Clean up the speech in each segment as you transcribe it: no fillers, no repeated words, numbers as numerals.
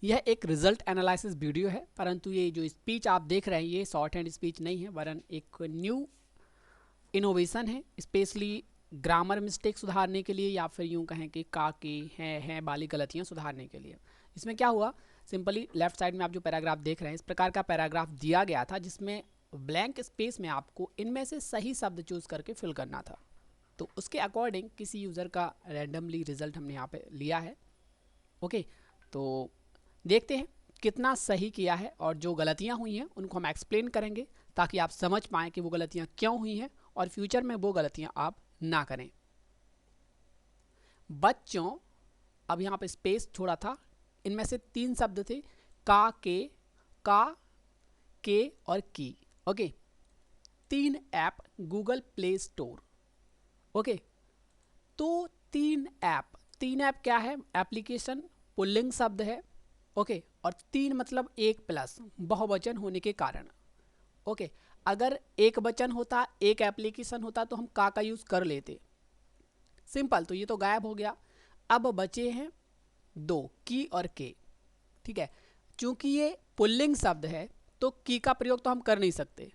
यह एक result analysis video है, परंतु ये जो स्पीच आप देख रहे हैं ये शॉर्ट हैंड स्पीच नहीं है, वरन एक न्यू इनोवेशन है, स्पेशली ग्रामर मिस्टेक सुधारने के लिए, या फिर यूं कहें कि का की हैं वाली गलतियां सुधारने के लिए। इसमें क्या हुआ, सिंपली लेफ्ट साइड में आप जो पैराग्राफ देख रहे हैं, इस प्रकार का पैराग्राफ दिया गया था जिसमें ब्लैंक स्पेस में आपको इनमें से सही शब्द चूज करके फिल करना था। तो उसके अकॉर्डिंग किसी यूज़र का रैंडमली रिजल्ट हमने यहाँ पे लिया है। ओके, तो देखते हैं कितना सही किया है, और जो गलतियाँ हुई हैं उनको हम एक्सप्लेन करेंगे ताकि आप समझ पाएँ कि वो गलतियाँ क्यों हुई हैं और फ्यूचर में वो गलतियाँ आप ना करें। बच्चों, अब यहाँ पे स्पेस छोड़ा था, इनमें से 3 शब्द थे, का के और की। Okay, 3 app Google play store. Okay, तो 3 ऐप क्या है, एप्लीकेशन पुल्लिंग शब्द है। ओके, और 3 मतलब 1 प्लस बहुवचन होने के कारण। ओके, अगर एक वचन होता, एक एप्लीकेशन होता तो हम का यूज कर लेते, सिंपल। तो ये तो गायब हो गया। अब बचे हैं 2, की और के। ठीक है, चूंकि ये पुल्लिंग शब्द है तो की का प्रयोग तो हम कर नहीं सकते,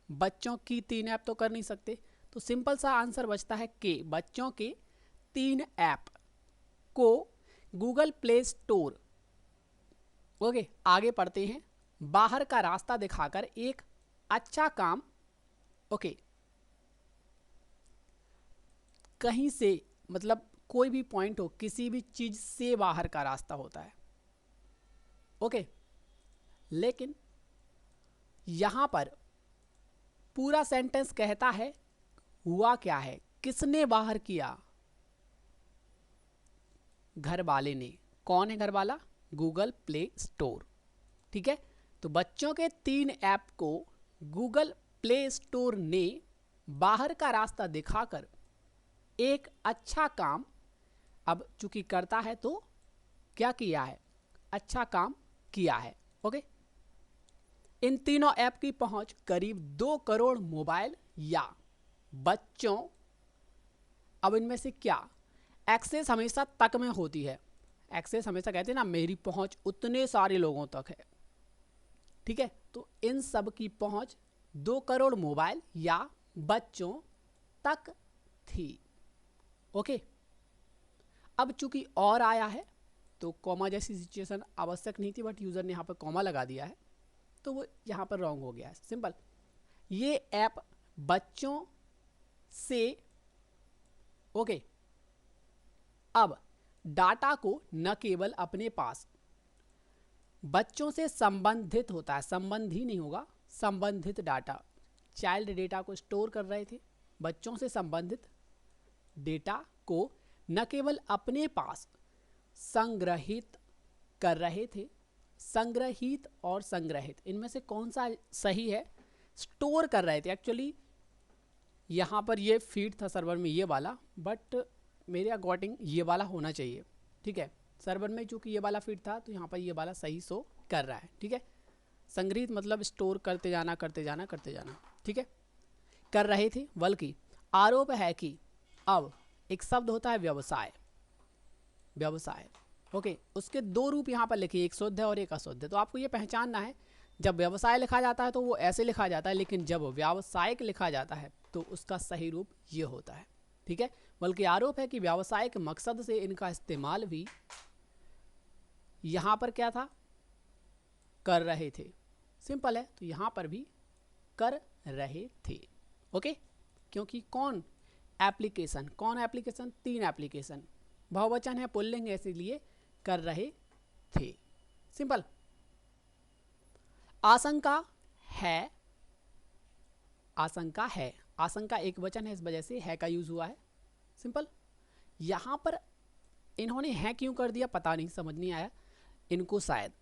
बच्चों की 3 ऐप तो कर नहीं सकते, तो सिंपल सा आंसर बचता है के। बच्चों के 3 ऐप को गूगल प्ले स्टोर। ओके, आगे पढ़ते हैं। बाहर का रास्ता दिखाकर एक अच्छा काम। ओके, कहीं से मतलब कोई भी पॉइंट हो, किसी भी चीज से बाहर का रास्ता होता है। ओके, लेकिन यहां पर पूरा सेंटेंस कहता है हुआ क्या है, किसने बाहर किया, घर वाले ने। कौन है घर वाला, गूगल प्ले स्टोर। ठीक है, तो बच्चों के 3 ऐप को गूगल प्ले स्टोर ने बाहर का रास्ता दिखाकर एक अच्छा काम, अब चूंकि करता है तो क्या किया है, अच्छा काम किया है। ओके, इन तीनों ऐप की पहुंच करीब 2 करोड़ मोबाइल या बच्चों। अब इनमें से क्या, एक्सेस हमेशा तक में होती है, एक्सेस हमेशा कहते हैं ना, मेरी पहुंच उतने सारे लोगों तक है। ठीक है, तो इन सब की पहुंच 2 करोड़ मोबाइल या बच्चों तक थी। ओके, अब चूंकि और आया है तो कॉमा जैसी सिचुएशन आवश्यक नहीं थी, बट यूजर ने यहाँ पर कॉमा लगा दिया है तो वो यहाँ पर रॉन्ग हो गया है। सिंपल, ये ऐप बच्चों से। ओके, अब डाटा को न केवल अपने पास बच्चों से संबंधित होता है, संबंधी नहीं होगा, संबंधित डाटा, चाइल्ड डेटा को स्टोर कर रहे थे, बच्चों से संबंधित डेटा को न केवल अपने पास संग्रहित कर रहे थे, संग्रहित और संग्रहित इनमें से कौन सा सही है, स्टोर कर रहे थे। एक्चुअली यहाँ पर ये फीड था सर्वर में ये वाला, बट मेरे अकॉर्डिंग ये वाला होना चाहिए। ठीक है, सर्वर में चूंकि ये वाला फीड था तो यहाँ पर ये वाला सही शो कर रहा है। ठीक है, संग्रहित मतलब स्टोर करते जाना करते जाना करते जाना। ठीक है, कर रहे थे, बल्कि आरोप है कि अब एक शब्द होता है व्यवसाय, व्यवसाय। ओके, उसके 2 रूप यहाँ पर लिखे, एक शुद्ध है और एक अशुद्ध है। तो आपको ये पहचानना है, जब व्यवसाय लिखा जाता है तो वो ऐसे लिखा जाता है, लेकिन जब व्यावसायिक लिखा जाता है तो उसका सही रूप ये होता है। ठीक है, बल्कि आरोप है कि व्यावसायिक मकसद से इनका इस्तेमाल भी यहाँ पर क्या था, कर रहे थे। सिंपल है, तो यहाँ पर भी कर रहे थे। ओके, क्योंकि कौन एप्लीकेशन, कौन एप्लीकेशन, 3 एप्लीकेशन, बहुवचन है, पुल्लिंग है, इसीलिए कर रहे थे। सिंपल। आशंका है, आशंका है, आशंका एक वचन है, इस वजह से है का यूज हुआ है। सिंपल, यहां पर इन्होंने है क्यों कर दिया पता नहीं, समझ नहीं आया इनको शायद।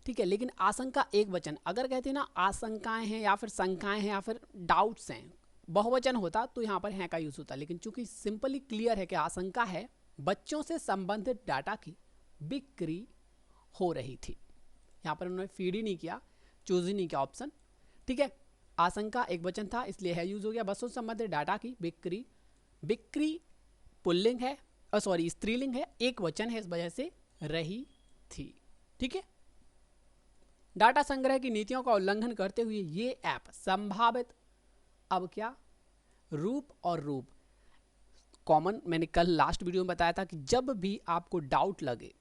ठीक है, लेकिन आशंका एक वचन, अगर कहते हैं ना आशंकाएं हैं या फिर शंकाएं हैं या फिर डाउट्स हैं, बहुवचन होता तो यहाँ पर है का यूज होता, लेकिन चूंकि सिंपली क्लियर है कि आशंका है बच्चों से संबंधित डाटा की बिक्री हो रही थी, यहाँ पर उन्होंने फीड ही नहीं किया, चूज ही नहीं किया ऑप्शन। ठीक है, आशंका एक वचन था इसलिए है यूज हो गया, बच्चों से संबंधित डाटा की बिक्री, बिक्री पुल्लिंग है, सॉरी स्त्रीलिंग है, एक वचन है, इस वजह से रही थी। ठीक है, डाटा संग्रह की नीतियों का उल्लंघन करते हुए ये ऐप संभावित अब क्या रूप और रूप कॉमन, मैंने कल लास्ट वीडियो में बताया था कि जब भी आपको डाउट लगे,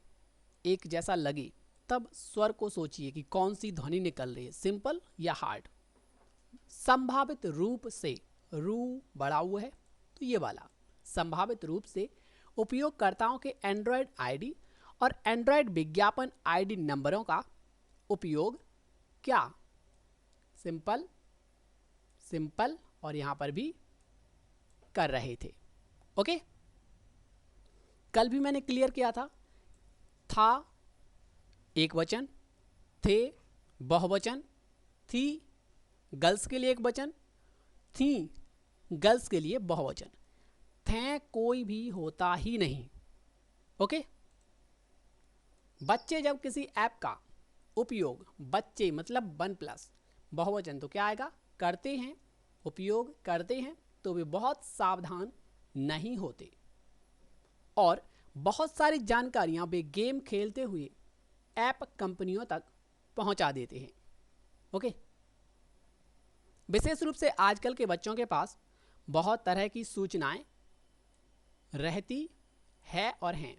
एक जैसा लगे, तब स्वर को सोचिए कि कौन सी ध्वनि निकल रही है, सिंपल या हार्ड। संभावित रूप से, रू बड़ा हुआ है तो ये वाला, संभावित रूप से उपयोगकर्ताओं के एंड्रॉयड आईडी और एंड्रॉयड विज्ञापन आईडी नंबरों का उपयोग क्या, सिंपल सिंपल और यहां पर भी कर रहे थे। ओके, कल भी मैंने क्लियर किया था एक वचन, थे बहुवचन, थी गर्ल्स के लिए एक वचन, थी गर्ल्स के लिए बहुवचन, थे कोई भी होता ही नहीं। ओके, बच्चे जब किसी ऐप का उपयोग, बच्चे मतलब 1+ बहुवचन तो क्या आएगा, करते हैं, उपयोग करते हैं, तो वे बहुत सावधान नहीं होते और बहुत सारी जानकारियां वे गेम खेलते हुए ऐप कंपनियों तक पहुंचा देते हैं। ओके, विशेष रूप से आजकल के बच्चों के पास बहुत तरह की सूचनाएं रहती है और हैं।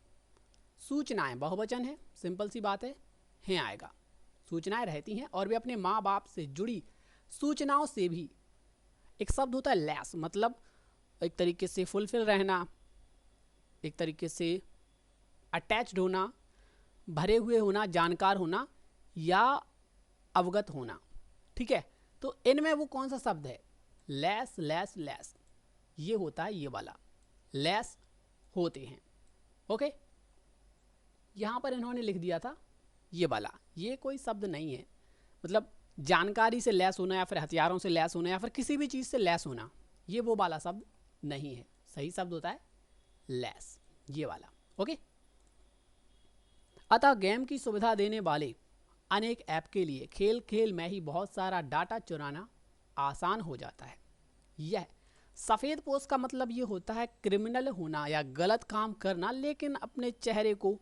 सूचनाएं बहुवचन है, सिंपल सी बात है, हैं आएगा। सूचनाएं रहती हैं और वे अपने माँ बाप से जुड़ी सूचनाओं से भी, एक शब्द होता है लैस, मतलब एक तरीके से फुलफिल रहना, एक तरीके से अटैच्ड होना, भरे हुए होना, जानकार होना या अवगत होना। ठीक है, तो इनमें वो कौन सा शब्द है, लैस लैस लैस, ये होता है ये वाला, लैस होते हैं। ओके, यहां पर इन्होंने लिख दिया था ये वाला, ये कोई शब्द नहीं है, मतलब जानकारी से लैस होना या फिर हथियारों से लैस होना या फिर किसी भी चीज़ से लैस होना, ये वो वाला शब्द नहीं है। सही शब्द होता है लैस, ये वाला। ओके, अतः गेम की सुविधा देने वाले अनेक ऐप के लिए खेल खेल में ही बहुत सारा डाटा चुराना आसान हो जाता है। यह सफ़ेद पोस्ट का मतलब ये होता है क्रिमिनल होना या गलत काम करना, लेकिन अपने चेहरे को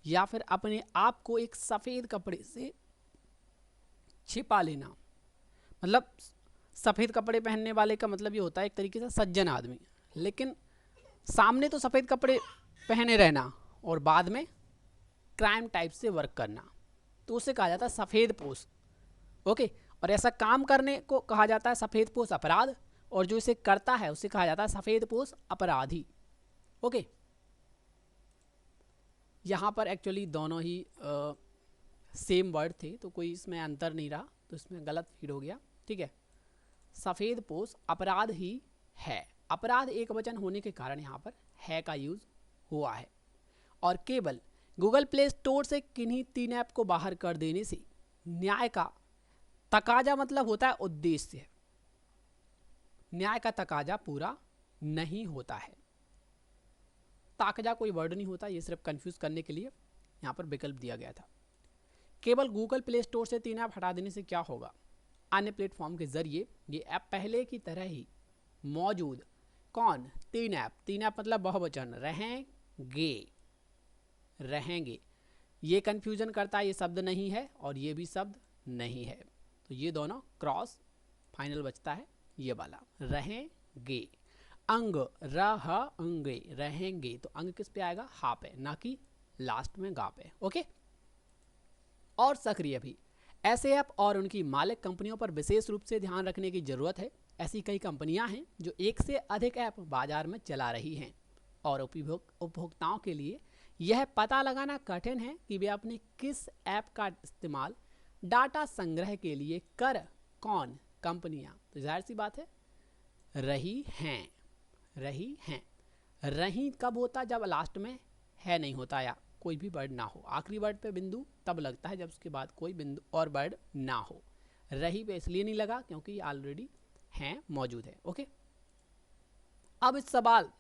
या फिर अपने आप को एक सफ़ेद कपड़े से छिपा लेना। मतलब सफ़ेद कपड़े पहनने वाले का मतलब ये होता है एक तरीके से सज्जन आदमी, लेकिन सामने तो सफ़ेद कपड़े पहने रहना और बाद में क्राइम टाइप से वर्क करना, तो उसे कहा जाता है सफ़ेद पोश। ओके, और ऐसा काम करने को कहा जाता है सफ़ेद पोश अपराध, और जो इसे करता है उसे कहा जाता है सफ़ेद पोश अपराधी। ओके, यहाँ पर एक्चुअली दोनों ही सेम वर्ड थे, तो कोई इसमें अंतर नहीं रहा, तो इसमें गलत फीड हो गया। ठीक है, सफ़ेद पोश अपराध ही है, अपराध एक वचन होने के कारण यहाँ पर है का यूज़ हुआ है। और केवल गूगल प्ले स्टोर से किन्हीं 3 ऐप को बाहर कर देने से न्याय का तकाजा, मतलब होता है उद्देश्य, न्याय का तकाजा पूरा नहीं होता है। ताकजा कोई वर्ड नहीं होता, ये सिर्फ कंफ्यूज करने के लिए यहाँ पर विकल्प दिया गया था। केवल गूगल प्ले स्टोर से 3 ऐप हटा देने से क्या होगा, अन्य प्लेटफॉर्म के जरिए ये ऐप पहले की तरह ही मौजूद, कौन, 3 ऐप, 3 ऐप मतलब बहुवचन, रहेंगे, ये कंफ्यूजन करता है, ये शब्द नहीं है और ये भी शब्द नहीं है, तो ये दोनों क्रॉस फाइनल बचता है ये वाला, रहेंगे। अंग, रहेंगे, रहेंगे, तो अंग किस पे आएगा, हा पे, ना कि लास्ट में गा पे। ओके, और सक्रिय भी, ऐसे ऐप और उनकी मालिक कंपनियों पर विशेष रूप से ध्यान रखने की जरूरत है। ऐसी कई कंपनियां हैं जो एक से अधिक ऐप बाजार में चला रही हैं और उपभोक्ताओं के लिए यह पता लगाना कठिन है कि वे अपने किस ऐप का इस्तेमाल डाटा संग्रह के लिए कर, कौन, कंपनियां, तो जाहिर सी बात है रही हैं। रही कब होता, जब लास्ट में है नहीं होता या कोई भी वर्ड ना हो, आखिरी वर्ड पे बिंदु तब लगता है जब उसके बाद कोई बिंदु और वर्ड ना हो। रही पे इसलिए नहीं लगा क्योंकि ऑलरेडी हैं, मौजूद है। ओके, अब इस सवाल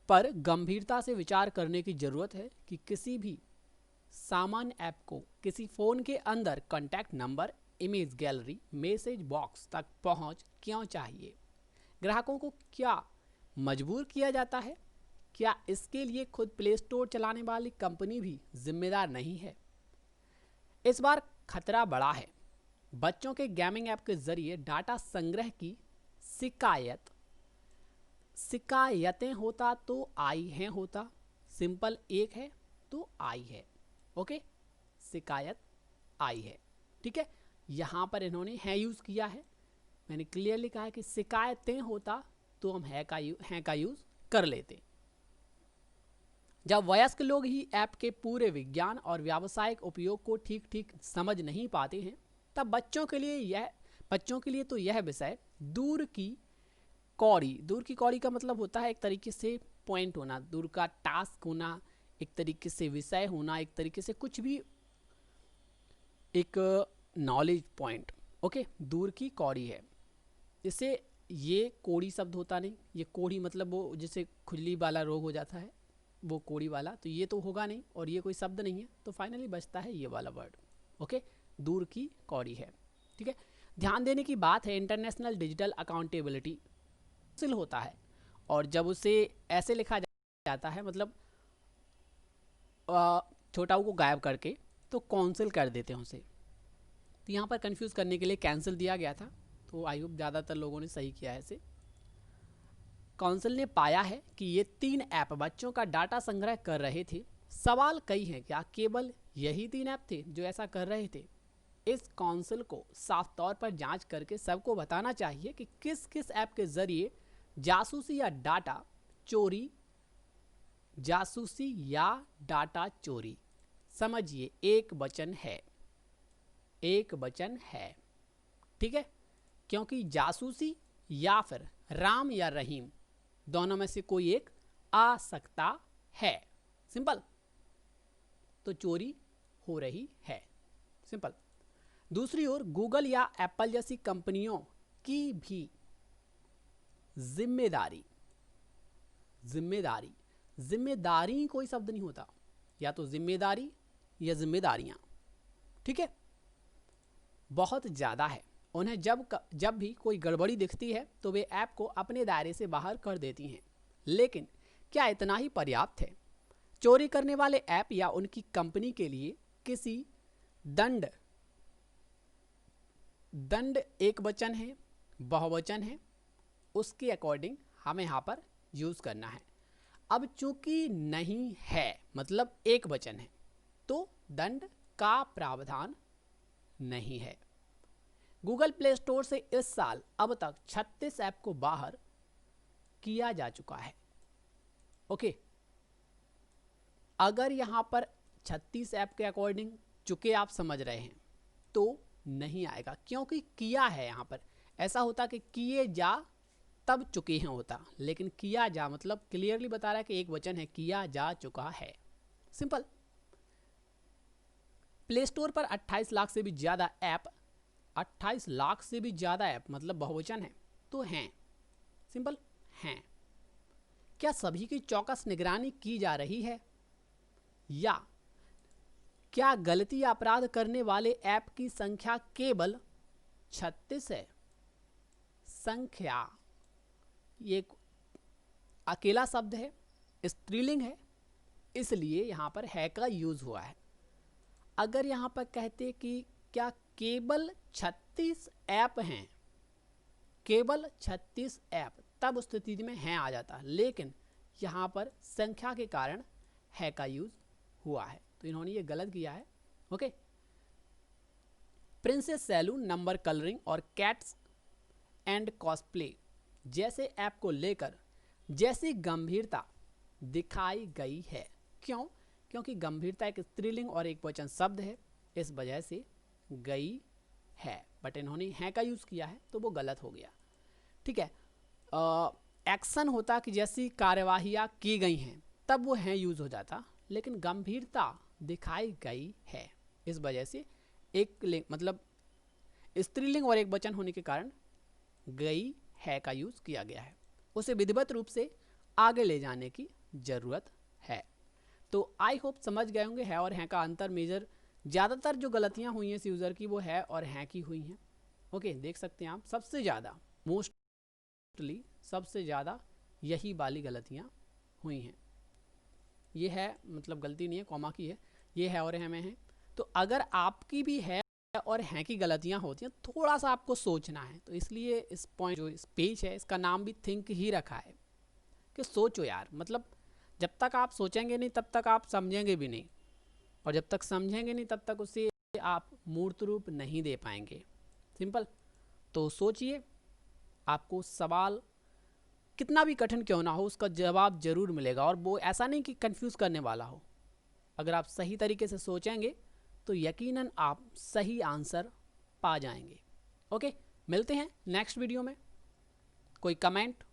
पर गंभीरता से विचार करने की जरूरत है कि किसी भी सामान्य ऐप को किसी फोन के अंदर contact number, image gallery, message box तक पहुंच क्यों चाहिए। ग्राहकों को क्या मजबूर किया जाता है, क्या इसके लिए खुद प्ले स्टोर चलाने वाली कंपनी भी जिम्मेदार नहीं है। इस बार खतरा बढ़ा है। बच्चों के गेमिंग ऐप के जरिए डाटा संग्रह की शिकायतें होता तो आई है होता, सिंपल एक है तो आई है। ओके, शिकायत आई है। ठीक है, यहाँ पर इन्होंने है यूज़ किया है। मैंने क्लियरली कहा है कि शिकायतें होता तो हम है का यूज़ कर लेते। जब वयस्क लोग ही ऐप के पूरे विज्ञान और व्यावसायिक उपयोग को ठीक ठीक समझ नहीं पाते हैं, तब बच्चों के लिए तो यह विषय दूर की कौड़ी का मतलब होता है एक तरीके से पॉइंट होना, दूर का टास्क होना, एक तरीके से विषय होना, एक तरीके से कुछ भी एक नॉलेज पॉइंट। ओके, दूर की कौड़ी है। जैसे ये कोड़ी शब्द होता नहीं, ये कोड़ी मतलब वो जैसे खुजली वाला रोग हो जाता है, वो कोड़ी वाला, तो ये तो होगा नहीं और ये कोई शब्द नहीं है, तो फाइनली बचता है ये वाला वर्ड। ओके, दूर की कौड़ी है। ठीक है, ध्यान देने की बात है, इंटरनेशनल डिजिटल अकाउंटेबिलिटी हासिल होता है और जब उसे ऐसे लिखा जाता है, मतलब छोटा को गायब करके, तो काउंसिल कर देते हैं उसे। तो यहाँ पर कंफ्यूज करने के लिए कैंसिल दिया गया था, तो आई होप ज़्यादातर लोगों ने सही किया है इसे। काउंसिल ने पाया है कि ये 3 ऐप बच्चों का डाटा संग्रह कर रहे थे। सवाल कई हैं, क्या केवल यही 3 ऐप थे जो ऐसा कर रहे थे? इस काउंसिल को साफ तौर पर जांच करके सबको बताना चाहिए कि किस किस ऐप के जरिए जासूसी या डाटा चोरी, समझिए एक वचन है। ठीक है, क्योंकि जासूसी या फिर राम या रहीम दोनों में से कोई एक आ सकता है। सिंपल, तो चोरी हो रही है, सिंपल। दूसरी ओर गूगल या एप्पल जैसी कंपनियों की भी जिम्मेदारी कोई शब्द नहीं होता, या तो जिम्मेदारी या जिम्मेदारियां। ठीक है, बहुत ज़्यादा है। उन्हें जब भी कोई गड़बड़ी दिखती है तो वे ऐप को अपने दायरे से बाहर कर देती हैं। लेकिन क्या इतना ही पर्याप्त है? चोरी करने वाले ऐप या उनकी कंपनी के लिए किसी दंड एक वचन है, बहुवचन है, उसके अकॉर्डिंग हमें यहाँ पर यूज़ करना है। अब चूंकि नहीं है मतलब एक वचन है, तो दंड का प्रावधान नहीं है। गूगल प्ले स्टोर से इस साल अब तक 36 ऐप को बाहर किया जा चुका है। ओके, अगर यहां पर 36 ऐप के अकॉर्डिंग चुके आप समझ रहे हैं तो नहीं आएगा, क्योंकि किया है। यहां पर ऐसा होता कि किए जा तब चुके हैं होता, लेकिन किया जा मतलब क्लियरली बता रहा है कि एक वचन है, किया जा चुका है। सिंपल। प्ले स्टोर पर 28 लाख से भी ज़्यादा ऐप मतलब बहुवचन है, तो हैं। सिंपल, हैं। क्या सभी की चौकस निगरानी की जा रही है, या क्या गलती या अपराध करने वाले ऐप की संख्या केवल 36 है? संख्या ये अकेला शब्द है, स्त्रीलिंग है, इसलिए यहां पर है का यूज हुआ है। अगर यहां पर कहते कि क्या केवल 36 ऐप हैं, केवल 36 ऐप, तब उस स्थिति में है आ जाता, लेकिन यहां पर संख्या के कारण है का यूज हुआ है, तो इन्होंने ये गलत किया है। Okay, princess salon, number colouring और कैट्स एंड कॉस्प्ले जैसे ऐप को लेकर जैसी गंभीरता दिखाई गई है। क्यों? क्योंकि गंभीरता एक स्त्रीलिंग और एक वचन शब्द है, इस वजह से गई है, बट इन्होंने है का यूज किया है तो वो गलत हो गया। ठीक है, एक्शन होता कि जैसी कार्यवाहियां की गई हैं तब वो है यूज हो जाता, लेकिन गंभीरता दिखाई गई है, इस वजह से एक मतलब स्त्रीलिंग और एक वचन होने के कारण गई है का यूज किया गया है। उसे विधिवत रूप से आगे ले जाने की जरूरत है। तो आई होप समझ गए होंगे है और हैं का अंतर मेजर। ज़्यादातर जो गलतियां हुई हैं इस यूज़र की वो है और हैं की हुई हैं। ओके, देख सकते हैं आप, सबसे ज़्यादा मोस्टली सबसे ज़्यादा यही वाली गलतियां हुई हैं। ये है मतलब गलती नहीं है, कॉमा की है, ये है और है में है। तो अगर आपकी भी है और हैं की गलतियां होती हैं, थोड़ा सा आपको सोचना है। तो इसलिए इस पॉइंट जो इस पेज है इसका नाम भी थिंक ही रखा है कि सोचो यार। मतलब जब तक आप सोचेंगे नहीं तब तक आप समझेंगे भी नहीं, और जब तक समझेंगे नहीं तब तक उसे आप मूर्त रूप नहीं दे पाएंगे। सिंपल। तो सोचिए, आपको सवाल कितना भी कठिन क्यों ना हो उसका जवाब जरूर मिलेगा, और वो ऐसा नहीं कि कंफ्यूज करने वाला हो। अगर आप सही तरीके से सोचेंगे तो यकीनन आप सही आंसर पा जाएंगे। ओके, मिलते हैं नेक्स्ट वीडियो में। कोई कमेंट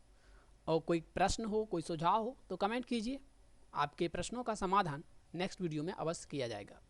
और कोई प्रश्न हो, कोई सुझाव हो तो कमेंट कीजिए। आपके प्रश्नों का समाधान नेक्स्ट वीडियो में अवश्य किया जाएगा।